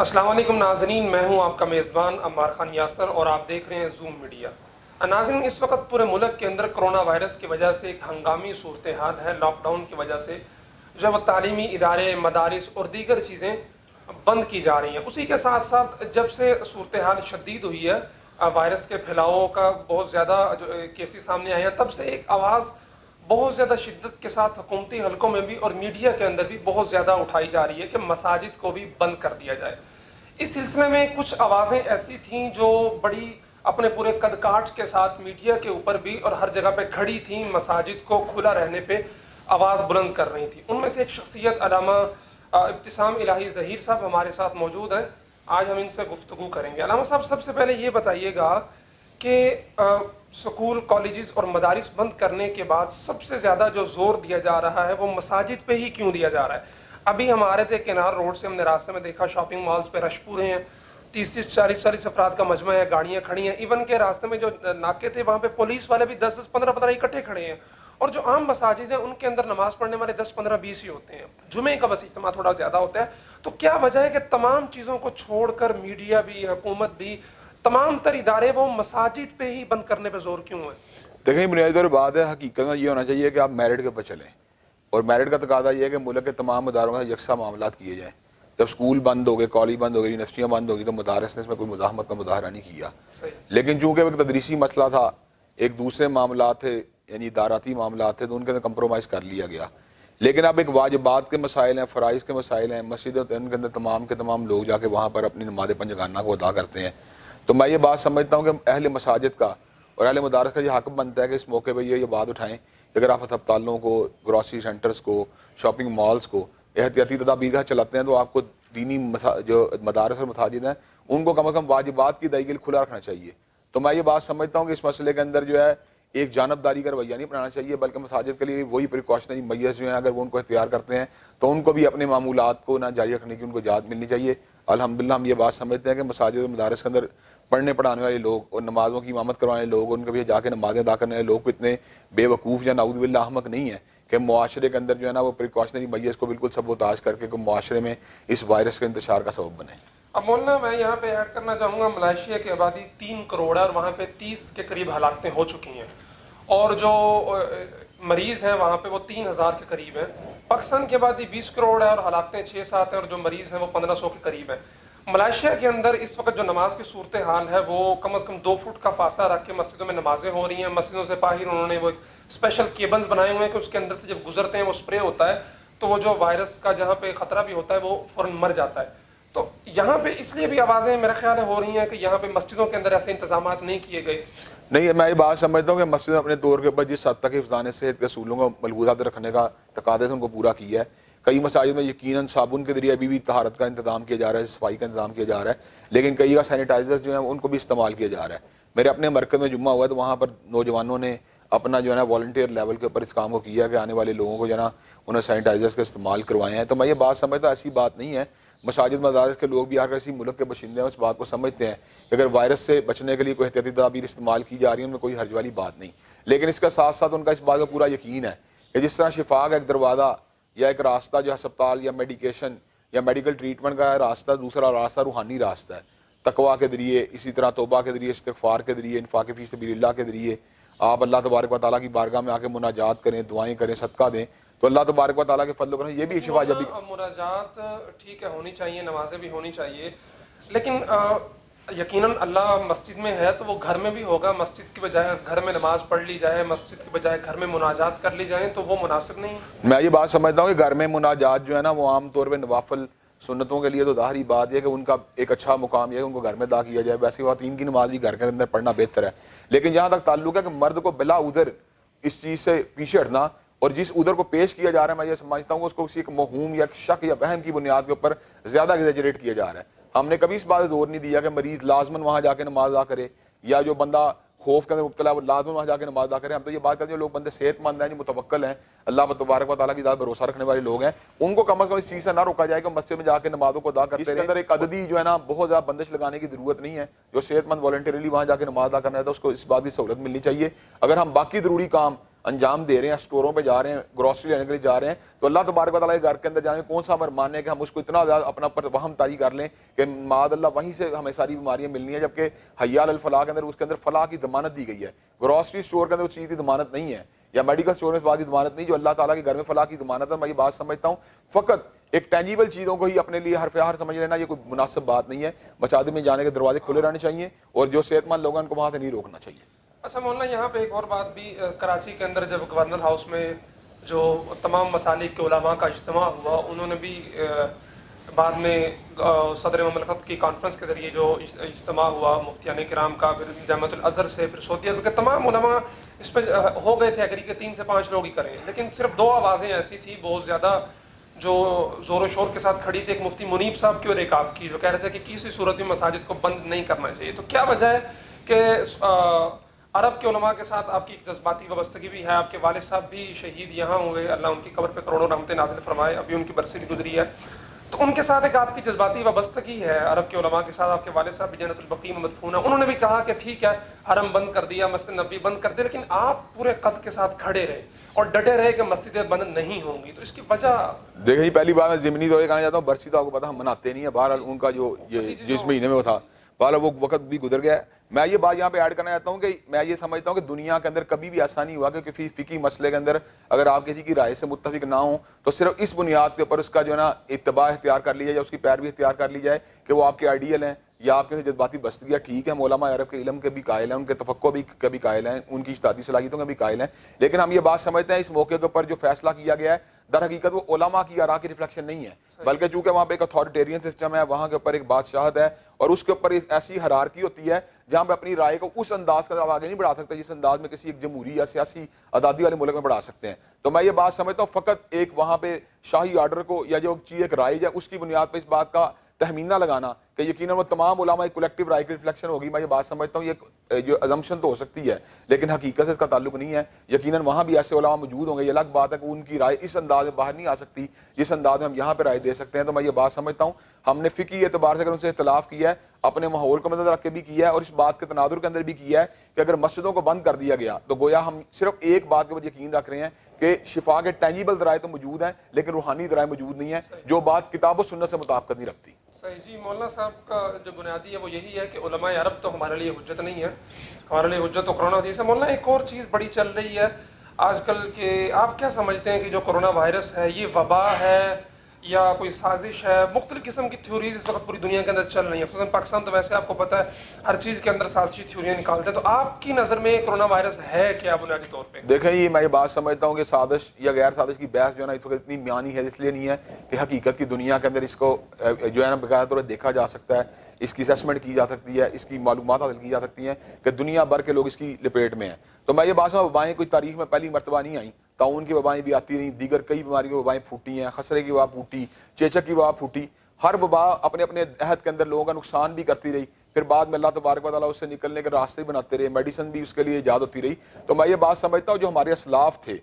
السلام علیکم ناظرین، میں ہوں آپ کا میزبان عمار خان یاسر اور آپ دیکھ رہے ہیں زوم میڈیا۔ ناظرین، اس وقت پورے ملک کے اندر کرونا وائرس کی وجہ سے ایک ہنگامی صورتحال ہے۔ لاک ڈاؤن کی وجہ سے جو وہ تعلیمی ادارے، مدارس اور دیگر چیزیں بند کی جا رہی ہیں۔ اسی کے ساتھ ساتھ جب سے صورتحال شدید ہوئی ہے، وائرس کے پھیلاؤ کا بہت زیادہ جو کیسز سامنے آئے ہیں، تب سے ایک آواز بہت زیادہ شدت کے ساتھ حکومتی حلقوں میں بھی اور میڈیا کے اندر بھی بہت زیادہ اٹھائی جا رہی ہے کہ مساجد کو بھی بند کر دیا جائے۔ اس سلسلے میں کچھ آوازیں ایسی تھیں جو بڑی اپنے پورے قد کاٹ کے ساتھ میڈیا کے اوپر بھی اور ہر جگہ پہ کھڑی تھیں، مساجد کو کھلا رہنے پہ آواز بلند کر رہی تھی۔ ان میں سے ایک شخصیت علامہ ابتسام الہی ظہیر صاحب ہمارے ساتھ موجود ہیں۔ آج ہم ان سے گفتگو کریں گے۔ علامہ صاحب، سب سے پہلے یہ بتائیے گا کہ سکول، کالجز اور مدارس بند کرنے کے بعد سب سے زیادہ جو زور دیا جا رہا ہے وہ مساجد پہ ہی کیوں دیا جا رہا ہے؟ ابھی ہم آ رہے تھے کنار روڈ سے، ہم نے راستے میں دیکھا شاپنگ مالز پہ رش پورے ہیں، 30-40 افراد کا مجمع ہے، گاڑیاں کھڑی ہیں، ایون کے راستے میں جو ناکے تھے وہاں پہ پولیس والے بھی 10-15 اکٹھے کھڑے ہیں، اور جو عام مساجد ہیں ان کے اندر نماز پڑھنے والے 10-15-20 ہی ہوتے ہیں۔ جمعے کا بس اجتماع تھوڑا زیادہ ہوتا ہے۔ تو کیا وجہ ہے کہ تمام چیزوں کو چھوڑ کر میڈیا بھی، حکومت بھی، تمام تر ادارے وہ مساجد پہ ہی بند کرنے پہ زور کیوں ہے؟ دیکھیں، بنیادی طور بات ہے، حقیقت میں یہ ہونا چاہیے کہ آپ میرٹ کے اوپر چلیں، اور میرٹ کا تقاضا یہ ہے کہ ملک کے تمام اداروں میں یکساں معاملات کیے جائیں۔ جب سکول بند ہو گئے، کالج بند ہو گئی، یونیورسٹیاں بند ہو گئی، تو مدارس نے اس میں کوئی مزاحمت کا مظاہرہ نہیں کیا۔ لیکن چونکہ ایک تدریسی مسئلہ تھا، ایک دوسرے معاملات تھے، یعنی اداراتی معاملات تھے، تو ان کے اندر کمپرومائز کر لیا گیا۔ لیکن اب ایک واجبات کے مسائل ہیں، فرائض کے مسائل ہیں، مسجد ان کے اندر تمام کے تمام لوگ جا کے وہاں پر اپنی نماز پنجگانہ کو ادا کرتے ہیں۔ تو میں یہ بات سمجھتا ہوں کہ اہل مساجد کا اور اہل مدارس کا یہ حق بنتا ہے کہ اس موقع پہ یہ بات اٹھائیں کہ اگر آپ ہسپتالوں کو، گروسری سینٹرز کو، شاپنگ مالز کو احتیاطی تدابیر چلاتے ہیں، تو آپ کو دینی جو مدارس اور مساجد ہیں ان کو کم از کم واجبات کی ادائیگی کے لیے کھلا رکھنا چاہیے۔ تو میں یہ بات سمجھتا ہوں کہ اس مسئلے کے اندر جو ہے ایک جانبداری کا رویہ نہیں اپنانا چاہیے، بلکہ مساجد کے لیے وہی پریکاشنری میئرز جو ہیں اگر وہ ان کو اختیار کرتے ہیں تو ان کو بھی اپنے معمولات کو نہ جاری رکھنے کی ان کو اجازت ملنی چاہیے۔ الحمدللہ ہم یہ بات سمجھتے ہیں کہ مساجد اور مدارس کے اندر پڑھنے پڑھانے والے لوگ اور نمازوں کی امامت کروانے والے لوگ، ان کے بھی جا کے نمازیں ادا کرنے والے لوگ کو اتنے بے وقوف یا نعوذ باللہ احمق نہیں ہیں کہ معاشرے کے اندر جو ہے نا وہ پریکاشنری میئرز کو بالکل سبوتاژ کر کے معاشرے میں اس وائرس کے انتشار کا سبب بنے۔ اب مولانا، میں یہاں پہ ایڈ کرنا چاہوں گا، ملائیشیا کی آبادی 3 کروڑ ہے اور وہاں پہ 30 کے قریب ہلاکتیں ہو چکی ہیں، اور جو مریض ہیں وہاں پہ وہ 3000 کے قریب ہیں۔ پاکستان کی آبادی 20 کروڑ ہے اور ہلاکتیں 6-7 ہیں، اور جو مریض ہیں وہ 1500 کے قریب ہیں۔ ملائیشیا کے اندر اس وقت جو نماز کی صورتحال ہے وہ کم از کم 2 فٹ کا فاصلہ رکھ کے مسجدوں میں نمازیں ہو رہی ہیں۔ مسجدوں سے باہر انہوں نے وہ اسپیشل کیبلز بنائے ہوئے ہیں کہ اس کے اندر سے جب گزرتے ہیں وہ اسپرے ہوتا ہے، تو وہ جو وائرس کا جہاں پہ خطرہ بھی ہوتا ہے وہ فوراً مر جاتا ہے۔ تو یہاں پہ اس لیے بھی آوازیں میرا خیال ہے ہو رہی ہیں کہ یہاں پہ مسجدوں کے اندر ایسے انتظامات نہیں کیے گئے۔ نہیں، میں یہ بات سمجھتا ہوں کہ مسجد نے اپنے طور کے اوپر جس حد تک حفظان صحت کے اصولوں کو ملحوظات رکھنے کا تقاضے سے ان کو پورا کیا ہے۔ کئی مساجد میں یقیناً صابن کے ذریعے ابھی بھی طہارت کا انتظام کیا جا رہا ہے، صفائی کا انتظام کیا جا رہا ہے، لیکن کئی کا سینیٹائزر جو ہیں ان کو بھی استعمال کیا جا رہا ہے۔ میرے اپنے مرکز میں جمعہ ہوا ہے تو وہاں پر نوجوانوں نے اپنا جو ہے نا والنٹیئر لیول کے اوپر اس کام کو کیا کہ آنے والے لوگوں کو جو ہے نا انہیں سینیٹائزرز کا استعمال کروائے ہیں۔ تو میں یہ بات سمجھتا ہوں ایسی بات نہیں ہے۔ مساجد مدارس کے لوگ بھی اگر کسی ملک کے باشندے ہیں اس بات کو سمجھتے ہیں کہ اگر وائرس سے بچنے کے لیے کوئی احتیاطی تدابیر استعمال کی جا رہی ہیں ان میں کوئی حرج والی بات نہیں، لیکن اس کا ساتھ ساتھ ان کا اس بات کا پورا یقین ہے کہ جس طرح شفا کا ایک دروازہ یا ایک راستہ جو ہسپتال یا میڈیکیشن یا میڈیکل ٹریٹمنٹ کا راستہ، دوسرا راستہ روحانی راستہ ہے، تقویٰ کے ذریعے، اسی طرح توبہ کے ذریعے، استغفار کے ذریعے، انفاق فی سبیل اللہ کے ذریعے آپ اللہ تبارک و تعالیٰ کی بارگاہ میں آ کے مناجات کریں، دعائیں کریں، صدقہ دیں، تو اللہ تبارک و تعالیٰ کے فضل و کرم یہ بھی شفا جب بھی مناجات ٹھیک ہے ہونی چاہیے، نمازیں بھی ہونی چاہیے، لیکن یقیناً اللہ مسجد میں ہے تو وہ گھر میں بھی ہوگا۔ مسجد کی بجائے گھر میں نماز پڑھ لی جائے، مسجد کی بجائے گھر میں مناجات کر لی جائیں تو وہ مناسب نہیں۔ میں یہ بات سمجھتا ہوں کہ گھر میں مناجات جو ہے نا وہ عام طور پہ نوافل سنتوں کے لیے تو ظاہری بات یہ ہے کہ ان کا ایک اچھا مقام یہ ہے کہ ان کو گھر میں ادا کیا جائے، ویسے خواتین کی نماز بھی گھر کے اندر پڑھنا بہتر ہے، لیکن جہاں تک تعلق ہے کہ مرد کو بلا عذر اس چیز سے پیچھے ہٹنا اور جس عذر کو پیش کیا جا رہا ہے، میں یہ سمجھتا ہوں کہ اس کو کسی ایک موہوم یا شک یا وہم کی بنیاد کے اوپر زیادہ ایگزیجریٹ کیا جا رہا ہے۔ ہم نے کبھی اس بات زور نہیں دیا کہ مریض لازماً وہاں جا کے نماز ادا کرے یا جو بندہ خوف کے اندر مبتلا ہے وہ لازماً وہاں جا کے نماز ادا کرے۔ ہم تو یہ بات کرتے ہیں جو لوگ بندے صحت مند ہیں، جو متوکل ہیں، اللہ تبارک و تعالیٰ کی ذات بھروسہ رکھنے والے لوگ ہیں، ان کو کم از کم اس چیز سے نہ روکا جائے کہ مسجد میں جا کے نمازوں کو ادا کرتے ہیں۔ اس کے اندر ایک عددی جو ہے نا بہت زیادہ بندش لگانے کی ضرورت نہیں ہے۔ جو صحت مند والنٹیرلی وہاں جا کے نماز ادا کرنا ہے تو اس کو اس بات کی سہولت ملنی چاہیے۔ اگر ہم باقی ضروری کام انجام دے رہے ہیں, اسٹوروں پہ جا رہے ہیں, گروسری لینے کے لیے جا رہے ہیں, تو اللہ تبارک و تعالیٰ کے گھر کے اندر جانے کون سا ہمارا مان ہے کہ ہم اس کو اتنا زیادہ اپنا پر وہم طاری کر لیں کہ معاذ اللہ وہیں سے ہمیں ساری بیماریاں ملنی ہیں, جبکہ حی علی الفلاح کے اندر اس کے اندر فلاح کی ضمانت دی گئی ہے. گروسری اسٹور کے اندر اس چیز کی ضمانت نہیں ہے, یا میڈیکل اسٹور میں اس بات کی ضمانت نہیں جو اللہ تعالیٰ کے گھر میں فلاح کی ضمانت ہے. میں یہ بات سمجھتا ہوں فقط ایک ٹینجیبل چیزوں کو ہی اپنے لیے حرف ہر سمجھ لینا یہ کوئی مناسب بات نہیں ہے. مساجد میں جانے کے دروازے کھلے رہنے چاہیے اور جو صحت مند لوگ ہیں ان کو وہاں سے نہیں روکنا چاہیے. اچھا مولانا, یہاں پہ ایک اور بات بھی, کراچی کے اندر جب گورنر ہاؤس میں جو تمام مسالک کے علماء کا اجتماع ہوا, انہوں نے بھی بعد میں صدر مملکت کی کانفرنس کے ذریعے جو اجتماع ہوا مفتیان کرام کا, پھر جامعۃ الازہر سے, پھر سعودیہ کے تمام علماء اس پہ ہو گئے تھے اگری کہ 3 سے 5 لوگ ہی کریں, لیکن صرف 2 آوازیں ایسی تھی بہت زیادہ جو زور و شور کے ساتھ کھڑی تھی, ایک مفتی منیب صاحب کی اور ایک آپ کی, جو کہہ رہے تھے کہ کسی صورت میں مساجد کو بند نہیں کرنا چاہیے. تو کیا وجہ ہے کہ عرب کے علماء کے ساتھ آپ کی ایک جذباتی وابستگی بھی ہے؟ آپ کے والد صاحب بھی شہید یہاں ہوئے, اللہ ان کی قبر پہ کروڑوں رحمتیں نازل فرمائے, ابھی ان کی برسی گزری ہے, تو ان کے ساتھ ایک آپ کی جذباتی وابستگی ہے عرب کے علماء کے ساتھ. آپ کے والد صاحب بھی جنت البقیع میں مدفون ہیں, انہوں نے بھی کہا کہ ٹھیک ہے حرم بند کر دیا, مسجد نبوی بند کر دیا, لیکن آپ پورے قد کے ساتھ کھڑے رہے اور ڈٹے رہے کہ مسجدیں بند نہیں ہوں گی. تو اس کی وجہ دیکھیں جی, پہلی بات میں ضمنی طور پہ کہنا چاہتا ہوں, برسی تو آپ کو پتا ہم مناتے نہیں ہیں, بہرحال ان کا جو جس مہینے میں وہ تھا بہرحال وہ وقت بھی گزر گیا ہے. میں یہ بات یہاں پہ ایڈ کرنا چاہتا ہوں کہ میں یہ سمجھتا ہوں کہ دنیا کے اندر کبھی بھی ایسا نہیں ہوا کہ کسی فقہی مسئلے کے اندر اگر آپ کسی کی رائے سے متفق نہ ہوں تو صرف اس بنیاد کے اوپر اس کا جو ہے نا اتباع اختیار کر لیا جائے, اس کی پیروی اختیار کر لی جائے کہ وہ آپ کے آئیڈیل ہیں یا آپ کے جذباتی بستگی ہے. ٹھیک ہے, علماء عرب کے علم کے بھی قائل ہیں, ان کے تفقہ بھی کے بھی قائل ہیں, ان کی اجتہادی صلاحیتوں کے بھی قائل ہیں, لیکن ہم یہ بات سمجھتے ہیں اس موقع کے اوپر جو فیصلہ کیا گیا ہے در حقیقت وہ علماء کی آراء کی ریفلیکشن نہیں ہے, بلکہ چونکہ وہاں پہ ایک اتھارٹیرین سسٹم ہے, وہاں کے اوپر ایک بادشاہت ہے اور اس کے اوپر ایک ایسی ہرارکی ہوتی ہے جہاں پہ اپنی رائے کو اس انداز کا آگے نہیں بڑھا سکتے جس انداز میں کسی ایک جمہوری یا سیاسی آزادی والے ملک میں بڑھا سکتے ہیں. تو میں یہ بات سمجھتا ہوں فقط ایک وہاں پہ شاہی آرڈر کو یا جو چیز ایک رائج ہے اس کی بنیاد پہ اس بات کا تخمینہ لگانا کہ یقیناً وہ تمام علماء ایک کولیکٹیو رائے کی ریفلیکشن ہوگی, میں یہ بات سمجھتا ہوں یہ جو ازمپشن تو ہو سکتی ہے لیکن حقیقت سے اس کا تعلق نہیں ہے. یقیناً وہاں بھی ایسے علماء موجود ہوں گے, یہ الگ بات ہے کہ ان کی رائے اس انداز میں باہر نہیں آ سکتی جس انداز میں ہم یہاں پہ رائے دے سکتے ہیں. تو میں یہ بات سمجھتا ہوں ہم نے فقہی اعتبار سے اگر ان سے اختلاف کیا ہے, اپنے ماحول کو مدد رکھ کے بھی کیا ہے اور اس بات کے تناظر کے اندر بھی کیا ہے کہ اگر مسجدوں کو بند کر دیا گیا تو گویا ہم صرف ایک بات کے اوپر یقین رکھ رہے ہیں کہ شفا کے ٹینجیبل ذرائع تو موجود ہیں لیکن روحانی ذرائع موجود نہیں ہیں, جو بات کتاب و سنت سے مطابقت نہیں رکھتی. صحیح جی. مولانا صاحب کا جو بنیادی ہے وہ یہی ہے کہ علماء عرب تو ہمارے لیے حجت نہیں ہے, ہمارے لیے حجت تو کرونا حدیث ہے. مولانا ایک اور چیز بڑی چل رہی ہے آج کل کے, آپ کیا سمجھتے ہیں کہ جو کرونا وائرس ہے یہ وبا ہے یا کوئی سازش ہے؟ مختلف قسم کی تھیوریز اس وقت پوری دنیا کے اندر چل رہی ہیں, خصوصاً پاکستان تو ویسے آپ کو پتہ ہے ہر چیز کے اندر سازشی تھیوریاں نکالتے ہیں. تو آپ کی نظر میں کرونا وائرس ہے کیا بنیادی طور پہ؟ دیکھیں یہ میں یہ بات سمجھتا ہوں کہ سازش یا غیر سازش کی بحث جو ہے نا اس وقت اتنی میانی ہے, اس لیے نہیں ہے کہ حقیقت کی دنیا کے اندر اس کو جو ہے نا باقاعدہ طور پر دیکھا جا سکتا ہے, اس کی اسیسمنٹ کی جا سکتی ہے, اس کی معلومات حاصل کی جا سکتی ہیں کہ دنیا بھر کے لوگ اس کی لپیٹ میں ہیں. تو میں یہ بات سمجھتا ہوں وبائیں کوئی تاریخ میں پہلی مرتبہ نہیں آئیں, طاعون کی وبائیں بھی آتی رہیں, دیگر کئی بیماریوں کی وبائیں پھوٹی ہیں, خسرے کی وبا پھوٹی, چیچک کی وبا پھوٹی, ہر وبا اپنے اپنے عہد کے اندر لوگوں کا نقصان بھی کرتی رہی, پھر بعد میں اللہ تبارک و تعالیٰ اس سے نکلنے کے راستے بناتے رہے, میڈیسن بھی اس کے لیے ایجاد ہوتی رہی. تو میں یہ بات سمجھتا ہوں جو ہمارے اسلاف تھے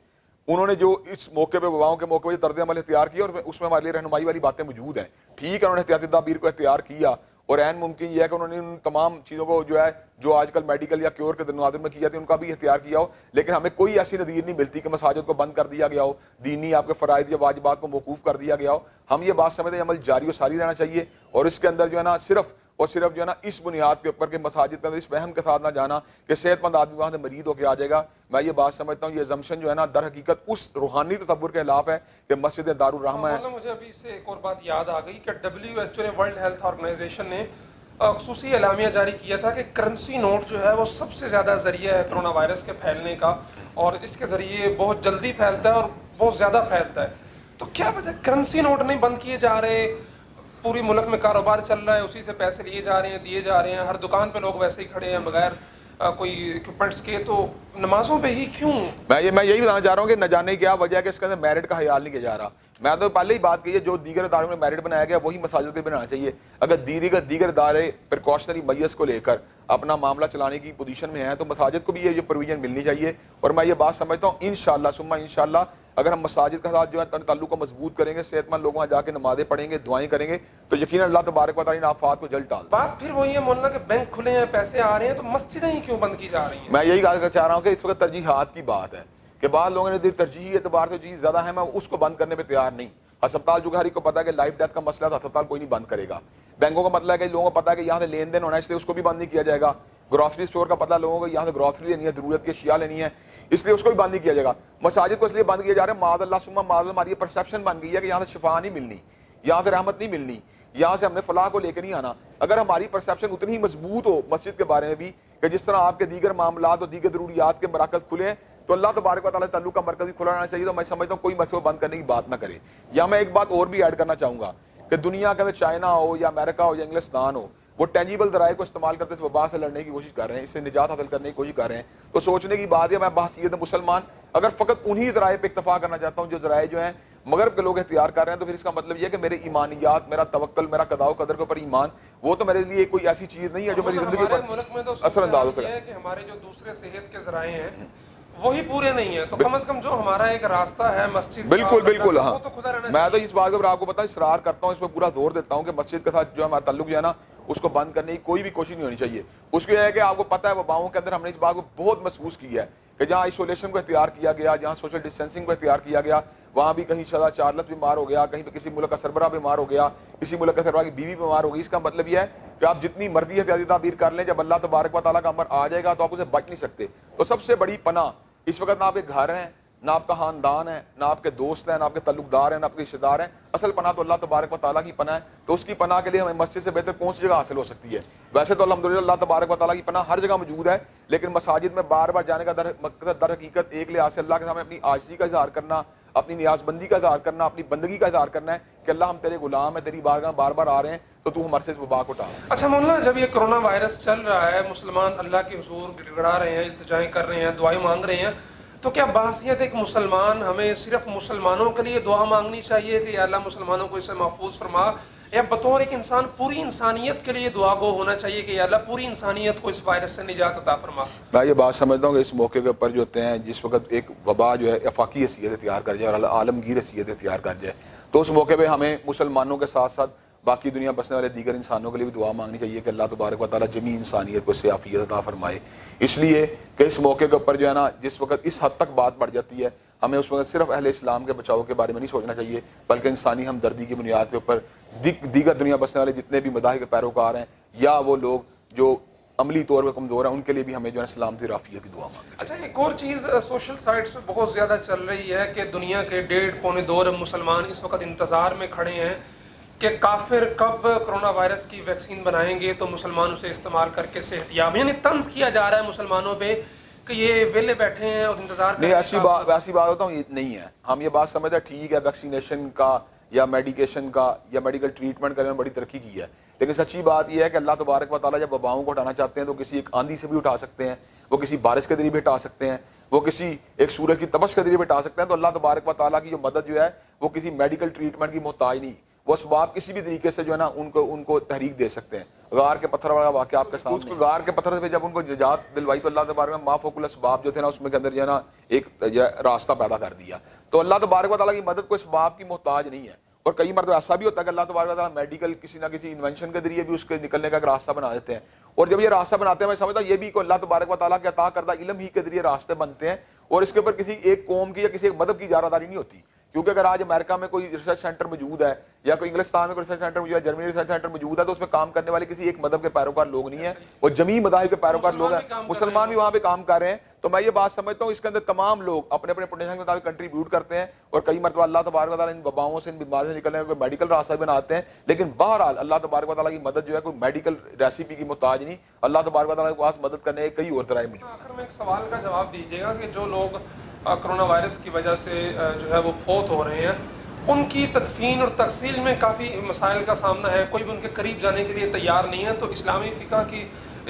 انہوں نے جو اس موقع پہ وباؤں کے موقع پہ طرز عمل اختیار کیا اور اس میں ہمارے لیے رہنمائی والی باتیں موجود ہیں. ٹھیک ہے انہوں نے احتیاطی تدابیر کو اختیار کیا اور عین ممکن یہ ہے کہ انہوں نے ان تمام چیزوں کو جو ہے جو آج کل میڈیکل یا کیور کے تناظر میں کی جاتی ہے ان کا بھی اختیار کیا ہو, لیکن ہمیں کوئی ایسی نظیر نہیں ملتی کہ مساجد کو بند کر دیا گیا ہو, دینی آپ کے فرائض یا واجبات کو موقوف کر دیا گیا ہو. ہم یہ بات سمجھتے ہیں عمل جاری و ساری رہنا چاہیے اور اس کے اندر جو ہے نا صرف اور صرف جو ہے نا اس بنیاد کے اوپر کہ مساجد کے اندر اس وہم کے ساتھ نہ جانا کہ صحت مند آدمی وہاں سے مریض ہو کے آ جائے گا. میں یہ بات سمجھتا ہوں یہ ازمپشن جو ہے نا در حقیقت اس روحانی تصور کے خلاف ہے کہ مسجد دارالرحمہ ہے. مجھے ابھی سے ایک اور بات یاد آ گئی کہ WHO نے, ورلڈ ہیلتھ آرگنائزیشن نے خصوصی اعلامیہ جاری کیا تھا کہ کرنسی نوٹ جو ہے وہ سب سے زیادہ ذریعہ ہے کرونا وائرس کے پھیلنے کا, اور اس کے ذریعے بہت جلدی پھیلتا ہے اور بہت زیادہ پھیلتا ہے. تو کیا وجہ کرنسی نوٹ نہیں بند کیے جا رہے؟ پوری ملک میں کاروبار چل رہا ہے, اسی سے پیسے لیے جا رہے ہیں, دیے جا رہے ہیں, ہر دکان پہ لوگ ویسے ہی کھڑے ہیں بغیر کوئی اکوپمنٹس کے, تو نمازوں پہ ہی کیوں؟ میں یہی بتانا چاہ رہا ہوں کہ نہ جانے کیا وجہ ہے کہ اس کے اندر میرٹ کا خیال نہیں کیا جا رہا. میں تو پہلے ہی بات کی ہے جو دیگر اداروں میں میرٹ بنایا گیا وہی مساجد کے بنانا چاہیے. اگر دیگر ادارے پریکاشنری میئرز کو لے کر اپنا معاملہ چلانے کی پوزیشن میں ہیں تو مساجد کو بھی یہ پروویژن ملنی چاہیے. اور میں یہ بات سمجھتا ہوں انشاءاللہ ثم انشاءاللہ اگر ہم مساجد کے ساتھ جو ہے تعلق کو مضبوط کریں گے, صحت مند لوگوں وہاں جا کے نمازیں پڑھیں گے, دعائیں کریں گے, تو یقیناً اللہ تبارک و تعالیٰ ان آفات کو جلد ٹال. بات پھر وہی ہے مولانا کہ بینک کھلے ہیں, پیسے آ رہے ہیں, تو مسجدیں ہی کیوں بند کی جا رہی ہیں؟ میں یہی کہنا چاہ رہا ہوں کہ اس وقت ترجیحات کی بات ہے کہ بعض لوگوں نے ترجیحی اعتبار سے چیز زیادہ ہے میں اس کو بند کرنے پہ تیار نہیں. ہسپتال جو کہ ہر ایک کو پتا ہے کہ لائف ڈیتھ کا مسئلہ ہے تو ہسپتال کوئی نہیں بند کرے گا. بینکوں کا مطلب ہے کہ لوگوں کو پتا ہے کہ یہاں سے لین دین ہونا ہے اس لیے اس کو بھی بند نہیں کیا جائے گا. گروسری اسٹور کا پتہ لوگوں کو یہاں سے گروسری لینی ہے, ضرورت کی اشیاء لینی ہے, اس لیے اس کو بھی بند نہیں کیا جائے گا. مساجد کو اس لیے بند کیا جا رہا ہے معاذ اللہ ثم معاذ اللہ, ہماری یہ پرسیپشن بن گئی ہے کہ یہاں سے شفا نہیں ملنی, یہاں سے رحمت نہیں ملنی, یہاں سے ہم نے فلاح کو لے کے نہیں آنا. اگر ہماری پرسیپشن اتنی ہی مضبوط ہو مسجد کے بارے میں بھی کہ جس طرح آپ کے دیگر معاملات اور دیگر ضروریات کے مراکز کھلے ہیں تو اللہ تبارک و تعالیٰ تعلق کا مرکز ہی کھلا رہنا چاہیے. تو میں سمجھتا ہوں کوئی مسئلہ بند کرنے کی بات نہ کرے. یا میں ایک بات اور بھی ایڈ کرنا چاہوں گا کہ دنیا کے اندر چائنا ہو یا امریکہ ہو یا انگلستان ہو, وہ ٹینجیبل ذرائع کو استعمال کرتے ہوئے وبا سے لڑنے کی کوشش کر رہے ہیں, اس سے نجات حاصل کرنے کی کوشش کر رہے ہیں. تو سوچنے کی بات ہے, میں بحیثیت مسلمان اگر فقط انہی ذرائع پہ اکتفا کرنا چاہتا ہوں جو ذرائع جو ہیں مغرب کے لوگ اختیار کر رہے ہیں, تو پھر اس کا مطلب یہ ہے کہ میرے ایمانیات, میرا توکل, میرا قضاء و قدر کے اوپر ایمان, وہ تو میرے لیے کوئی ایسی چیز نہیں ہے جو میری زندگی پر ملک میں تو اثر انداز ہو ہے کہ ہمارے جو دوسرے صحت کے ذرائع ہیں وہی پورے نہیں ہیں, تو کم از کم جو ہمارا ایک راستہ ہے مسجد بالکل بالکل. ہاں, تو خدا رہنا میں تو اس بات پر آپ کو پتا اصرار کرتا ہوں, اس پہ پورا زور دیتا ہوں کہ مسجد کے ساتھ جو ہمارا تعلق جو ہے نا اس کو بند کرنے کی کوئی بھی کوشش نہیں ہونی چاہیے. اس کو یہ ہے کہ آپ کو پتہ ہے وباؤں کے اندر ہم نے اس بات کو بہت محسوس کیا ہے کہ جہاں آئسولیشن کو اختیار کیا گیا, جہاں سوشل ڈسٹینسنگ کو اختیار کیا گیا, وہاں بھی کہیں شاہ چارلس بیمار ہو گیا, کہیں پہ کسی ملک کا سربراہ بیمار ہو گیا, کسی ملک کا سربراہ کی بیوی بیمار ہو گئی. اس کا مطلب یہ ہے کہ آپ جتنی مرضی احتیاطی تعبیر کر لیں, جب اللہ تبارک و تعالیٰ کا امر آ جائے گا تو آپ اسے بچ نہیں سکتے. تو سب سے بڑی پناہ اس وقت نہ آپ کے گھر ہیں, نہ آپ کا خاندان ہے, نہ آپ کے دوست ہیں, نہ آپ کے تعلق دار ہیں, نہ آپ کے رشتے دار ہیں. اصل پناہ تو اللہ تبارک و تعالیٰ کی پناہ ہے. تو اس کی پناہ کے لیے ہمیں مسجد سے بہتر کون سی جگہ حاصل ہو سکتی ہے؟ ویسے تو الحمدللہ اللہ تبارک و تعالیٰ کی پناہ ہر جگہ موجود ہے, لیکن مساجد میں بار بار جانے کا مقصد در حقیقت ایک لحاظ سے اللہ کے سامنے اپنی عاجزی کا اظہار کرنا, اپنی نیاز بندی کا اظہار کرنا, اپنی بندگی کا اظہار کرنا ہے کہ اللہ ہم تیرے غلام ہیں, تیری بارگاہ بار بار آ رہے ہیں, تو تو ہمارے سے اس وبا کو ٹال. اچھا مولانا, جب یہ کرونا وائرس چل رہا ہے, مسلمان اللہ کے حضور گڑگڑا رہے ہیں, التجائیں کر رہے ہیں, دعائیں مانگ رہے ہیں, تو کیا بحیثیت ایک مسلمان ہمیں صرف مسلمانوں کے لیے دعا مانگنی چاہیے کہ یا اللہ مسلمانوں کو اس سے محفوظ فرما, یا بطور ایک انسان پوری انسانیت کے لیے دعا گو ہونا چاہیے کہ یا اللہ پوری انسانیت کو اس وائرس سے نجات عطا فرما؟ میں یہ بات سمجھتا ہوں کہ اس موقع کے اوپر جو ہوتے ہیں, جس وقت ایک وبا جو ہے افاقی حیثیت اختیار کر جائے اور عالمگیر حیثیت اختیار کر جائے, تو اس موقع پہ ہمیں مسلمانوں کے ساتھ ساتھ باقی دنیا بسنے والے دیگر انسانوں کے لیے بھی دعا مانگنی چاہیے کہ اللہ تبارک و تعالیٰ جمیع انسانیت کو اس سے عافیت عطا فرمائے. اس لیے کہ اس موقع کے اوپر جو ہے نا جس وقت اس حد تک بات بڑھ جاتی ہے, ہمیں اس وقت صرف اہل اسلام کے بچاؤ کے بارے میں نہیں سوچنا چاہیے, بلکہ انسانی ہمدردی کی بنیاد کے اوپر دیگر دنیا بسنے والے جتنے بھی مذاہب کے پیروکار ہیں یا وہ لوگ جو عملی طور پہ کمزور ہیں, ان کے لیے بھی ہمیں جو ہے سلامتی اور عافیت کی دعا مانگنی. اچھا, ایک اور چیز سوشل سائٹس پہ بہت زیادہ چل رہی ہے کہ دنیا کے 1.5-پونے 2 ارب مسلمان اس وقت انتظار میں کھڑے ہیں کہ کافر کب کرونا وائرس کی ویکسین بنائیں گے تو مسلمان اسے استعمال کر کے صحت یاب, یعنی طنز کیا جا رہا ہے مسلمانوں پہ کہ یہ ویلے بیٹھے ہیں اور انتظار کر رہے ہیں. ایسی بات ہوتا ہوں نہیں ہے. ہم یہ بات سمجھتے ہیں ٹھیک ہے ویکسینیشن کا یا میڈیکیشن کا یا میڈیکل ٹریٹمنٹ کا بڑی ترقی کی ہے, لیکن سچی بات یہ ہے کہ اللہ تبارک و تعالیٰ جب وباؤں کو ہٹانا چاہتے ہیں تو کسی ایک آندھی سے بھی اٹھا سکتے ہیں, وہ کسی بارش کے ذریعے بھی ہٹا سکتے ہیں, وہ کسی ایک سورج کی تپش کے ذریعے بھی ہٹا سکتے ہیں. تو اللہ تبارک و تعالیٰ کی جو مدد جو ہے وہ کسی میڈیکل ٹریٹمنٹ کی محتاج نہیں, وہ اسباب کسی بھی طریقے سے جو ہے نا ان کو تحریک دے سکتے ہیں. غار کے پتھر والا واقعہ آپ کے سامنے, غار کے پتھر سے جب ان کو نجات دلوائی تو اللہ تبارک ما فوق الاسباب جو تھے نا اس میں کے اندر جو ہے نا ایک راستہ پیدا کر دیا. تو اللہ تبارک و تعالیٰ کی مدد کو اسباب کی محتاج نہیں ہے. اور کئی مرتبہ ایسا بھی ہوتا ہے کہ اللہ تبارک و تعالیٰ میڈیکل کسی نہ کسی انوینشن کے ذریعے بھی اس کے نکلنے کا ایک راستہ بنا دیتے ہیں. اور جب یہ راستہ بناتے ہیں میں سمجھتا ہوں یہ بھی کو اللہ تبارک و تعالیٰ کے عطا کردہ علم ہی کے ذریعے راستے بنتے ہیں, اور اس کے اوپر کسی ایک قوم کی یا کسی ایک مذہب کی اجارہ نہیں ہوتی. کیونکہ اگر آج امریکہ میں کوئی ریسرچ سینٹر موجود ہے یا کوئی انگلستان میں کوئی ریسرچ سینٹر موجود ہے, جرمنی ریسرچ سینٹر موجود ہے, تو اس میں کام کرنے والے کسی ایک مذہب کے پیروکار لوگ نہیں ہیں, وہ جمیع مذاہب کے پیروکار لوگ ہیں, مسلمان بھی وہاں پہ کام کر رہے ہیں. تو میں یہ بات سمجھتا ہوں اس کے اندر تمام لوگ اپنے اپنے پوٹینشل کے مطابق کنٹریبیوٹ کرتے ہیں, اور کئی مرتبہ اللہ تبارک و تعالیٰ ان وباؤں سے ان بیماریوں سے نکلنے کا کوئی میڈیکل راستہ بناتے ہیں. لیکن بہرحال اللہ تبارک و تعالیٰ کی مدد جو ہے کوئی میڈیکل ریسیپی کی محتاج نہیں, اللہ تبارک و تعالیٰ کے پاس مدد کرنے کے کئی اور ذرائع موجود ہیں. آخر میں ایک سوال کا جواب دیجیے گا کہ جو لوگ کرونا وائرس کی وجہ سے جو ہے وہ فوت ہو رہے ہیں, ان کی تدفین اور تغسیل میں کافی مسائل کا سامنا ہے, کوئی بھی ان کے قریب جانے کے لیے تیار نہیں ہے. تو اسلامی فقہ کی,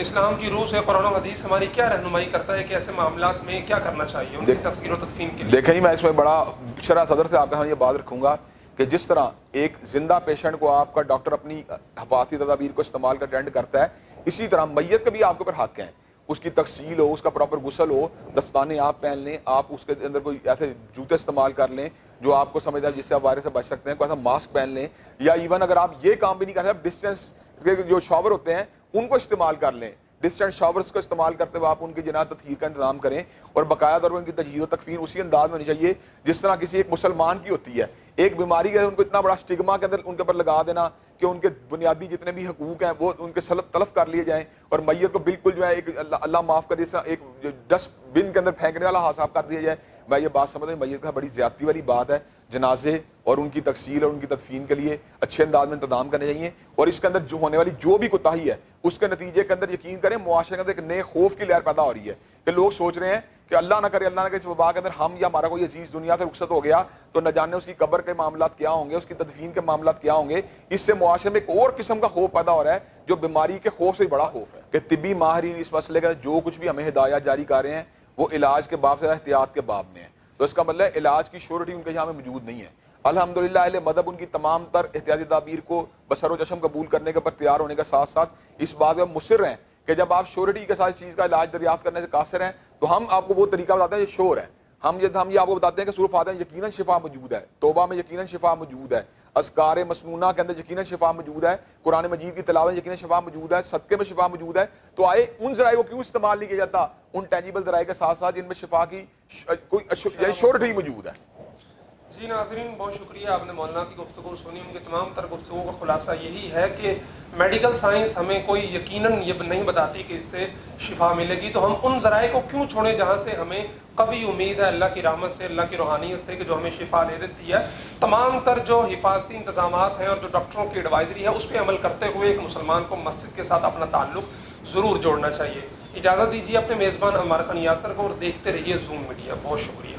اسلام کی روح سے قرآن و حدیث ہماری کیا رہنمائی کرتا ہے کہ ایسے معاملات میں کیا کرنا چاہیے ان کی تغسیل و تدفین کے لیے؟ دیکھیں میں اس میں بڑا شرح صدر سے آپ کے سامنے یہ بات رکھوں گا کہ جس طرح ایک زندہ پیشنٹ کو آپ کا ڈاکٹر اپنی حفاظتی تدابیر کو استعمال کر اٹینڈ کرتا ہے, اسی طرح میت کا بھی آپ کے اوپر حق ہیں. اس کی تغسیل ہو, اس کا پراپر غسل ہو, دستانے آپ پہن لیں, آپ اس کے اندر کوئی ایسے جوتے استعمال کر لیں جو آپ کو سمجھتا ہے جس سے آپ وائرس سے بچ سکتے ہیں, کوئی ایسا ماسک پہن لیں, یا ایون اگر آپ یہ کام بھی نہیں کر سکتے ڈسٹینس کے جو شاور ہوتے ہیں ان کو استعمال کر لیں. ڈسٹنٹ شاورز کا استعمال کرتے ہوئے آپ ان کی جنازہ تطہیر کا انتظام کریں اور باقاعدہ طور پر ان کی تجہیز و تکفین اسی انداز میں ہونی چاہیے جس طرح کسی ایک مسلمان کی ہوتی ہے. ایک بیماری کا ان کو اتنا بڑا اسٹگما کے اندر ان کے اوپر لگا دینا کہ ان کے بنیادی جتنے بھی حقوق ہیں وہ ان کے تلف کر لیے جائیں اور میت کو بالکل جو ہے ایک اللہ معاف کر جیسا ایک ڈسٹ بن کے اندر پھینکنے والا حساب کر دیا جائے. میں یہ بات سمجھ رہا ہوں میت کا بڑی زیادتی والی بات ہے. جنازے اور ان کی تغسیل اور ان کی تدفین کے لیے اچھے انداز میں انتظام کرنے چاہیے اور اس کے اندر جو ہونے والی جو بھی کوتاہی ہے اس کے نتیجے کے اندر یقین کریں معاشرے کے اندر ایک نئے خوف کی لہر پیدا ہو رہی ہے کہ لوگ سوچ رہے ہیں کہ اللہ نہ کرے اس وبا کے اندر ہم یا ہمارا کوئی عزیز دنیا سے رخصت ہو گیا تو نہ جانے اس کی قبر کے معاملات کیا ہوں گے, اس کی تدفین کے معاملات کیا ہوں گے. اس سے معاشرے میں ایک اور قسم کا خوف پیدا ہو رہا ہے جو بیماری کے خوف سے بڑا خوف ہے کہ طبی ماہرین اس مسئلے کا جو کچھ بھی ہمیں ہدایات جاری کر رہے ہیں وہ علاج کے باب سے احتیاط کے باب میں ہے. تو اس کا مطلب ہے علاج کی شیورٹی ان کے یہاں میں موجود نہیں ہے. الحمدللہ اہل مذہب ان کی تمام تر احتیاطی تدابیر کو بسر و چشم قبول کرنے کے پر تیار ہونے کے ساتھ ساتھ اس بات میں مصر ہیں کہ جب آپ شیورٹی کے ساتھ اس چیز کا علاج دریافت کرنے سے قاصر ہیں تو ہم آپ کو وہ طریقہ بتاتے ہیں جو شور ہے. ہم یہ آپ کو بتاتے ہیں کہ سورہ فاتحہ میں یقیناً شفا موجود ہے, توبہ میں یقیناً شفا موجود ہے, اذکار مسنونہ کے اندر یقیناً شفا موجود ہے, قرآن مجید کی تلاوت میں یقیناً شفا موجود ہے, صدقے میں شفا موجود ہے. تو آئے ان ذرائع کو کیوں استعمال نہیں کیا جاتا ان ٹینجیبل ذرائع کے ساتھ ساتھ جن میں شفا کی کوئی شیورٹی موجود ہے. جی ناظرین بہت شکریہ, آپ نے مولانا کی گفتگو سنی. ان کی تمام تر گفتگو کا خلاصہ یہی ہے کہ میڈیکل سائنس ہمیں کوئی یقیناً یہ نہیں بتاتی کہ اس سے شفا ملے گی, تو ہم ان ذرائع کو کیوں چھوڑیں جہاں سے ہمیں قوی امید ہے اللہ کی رحمت سے, اللہ کی روحانیت سے کہ جو ہمیں شفا دے دیتی ہے. تمام تر جو حفاظتی انتظامات ہیں اور جو ڈاکٹروں کی ایڈوائزری ہے اس پہ عمل کرتے ہوئے ایک مسلمان کو مسجد کے ساتھ اپنا تعلق ضرور جوڑنا چاہیے. اجازت دیجیے اپنے میزبان عمار خان یاسر کو اور دیکھتے رہیے زوم میڈیا. بہت شکریہ.